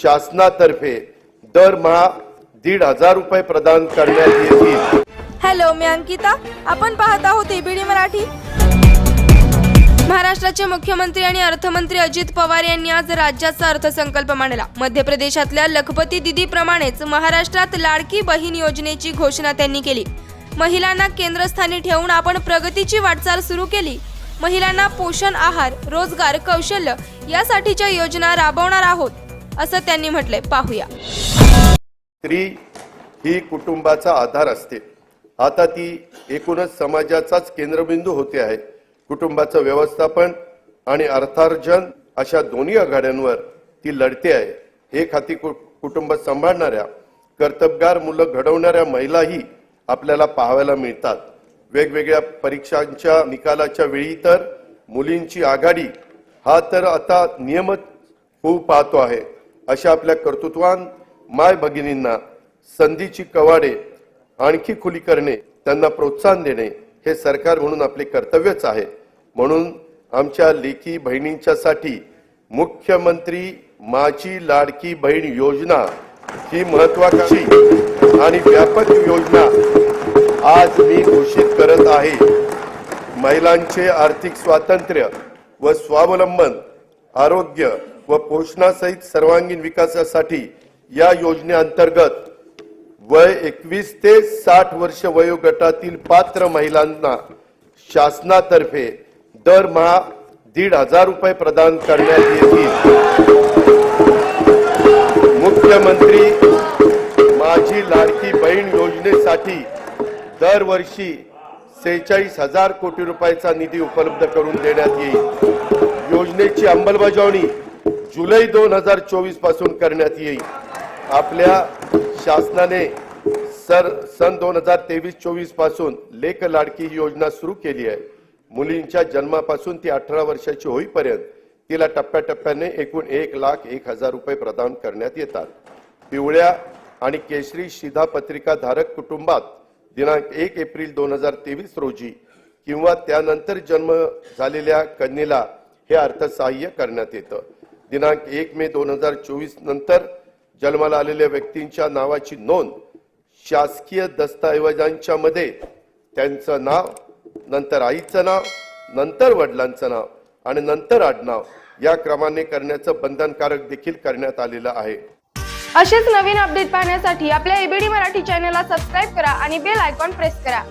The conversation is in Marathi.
शासनातर्फे दरमहा 1,500 रुपये प्रदान करण्यात येतील। हॅलो, मी अंकिता, आपण पाहत आहोत एबीडी मराठी। महाराष्ट्राचे मुख्यमंत्री आणि अर्थमंत्री अजित पवार यांनी आज राज्याचा अर्थसंकल्प मांडला। मध्य प्रदेशातल्या लखपती दीदीप्रमाणेच महाराष्ट्रात लाडकी बहीण योजनेची घोषणा त्यांनी केली। महिलांना केंद्रस्थानी ठेवून आपण प्रगतीची वाटचाल सुरू केली। महिलांना पोषण आहार, रोजगार, कौशल्य यासाठीच्या योजना राबवणार आहोत, असं त्यांनी म्हटलंय। पाहूया। स्त्री ही कुटुंबाचा आधार असते। आता ती एकूणच समाजाचाच केंद्रबिंदू होते आहे। कुटुंबाचं व्यवस्थापन आणि अर्थार्जन अशा दोन्ही आघाड्यांवर ती लढते आहे। एक हाती कुटुंब सांभाळणाऱ्या कर्तबगार मुलं घडवणाऱ्या महिलाही आपल्याला पाहायला मिळतात। वेगवेगळ्या परीक्षांच्या निकालाच्या वेळी तर मुलींची आघाडी हा तर आता नियमित होऊ पाहतो आहे। अशा आपल्या कर्तृत्वान माय भगिनींना संधीची कवाडे आणखी खुली करणे, त्यांना प्रोत्साहन देणे हे सरकार म्हणून आपले कर्तव्यच आहे। म्हणून आमच्या लेकी बहिणींच्यासाठी मुख्यमंत्री माझी लाडकी बहीण योजना ही महत्त्वाची आणि व्यापक योजना आज मी घोषित करत आहे। महिलांचे आर्थिक स्वातंत्र्य व स्वावलंबन, आरोग्य व पोषणासहित सर्वांगीण विकासासाठी या योजनेअंतर्गत वय 21 ते 60 वर्ष वयोगटातील पात्र महिलांना शासनातर्फे दरमहा 1,500 रुपये प्रदान करण्यात येतील। मुख्यमंत्री माझी लाडकी बहीण योजनेसाठी दरवर्षी 46,000 कोटी रुपयाचा निधी उपलब्ध करून देण्यात येईल। योजनेची अंमलबजावणी जुलै 2024 पासून करण्यात येईल। आपल्या शासनाने सन 2023-24 पासून लेक लाडकी ही योजना सुरू केली आहे। मुलींच्या जन्मापासून ती 18 वर्षाची होईपर्यंत तिला टप्प्याटप्प्याने एकूण 1,01,000 रुपये प्रदान करण्यात येतात। पिवळ्या आणि केशरी शिधापत्रिका धारक कुटुंबात दिनांक 1 एप्रिल 2023 रोजी किंवा त्यानंतर जन्म झालेल्या कन्येला हे अर्थसहाय्य करण्यात येतं। दिनांक 1 मे 2024 नंतर जन्माला आलेल्या व्यक्तींच्या नावाची नोंद शासकीय दस्तऐवजांच्या मध्ये त्यांचं नाव, नंतर आईचं नाव, नंतर वडिलांचं नाव आणि नंतर आडनाव या क्रमाने करण्याचं बंधनकारक देखील करण्यात आलेलं आहे। असेच नवीन अपडेट पाहण्यासाठी आपल्या एबीडी मराठी चॅनलला सबस्क्राइब करा आणि बेल आयकॉन प्रेस करा।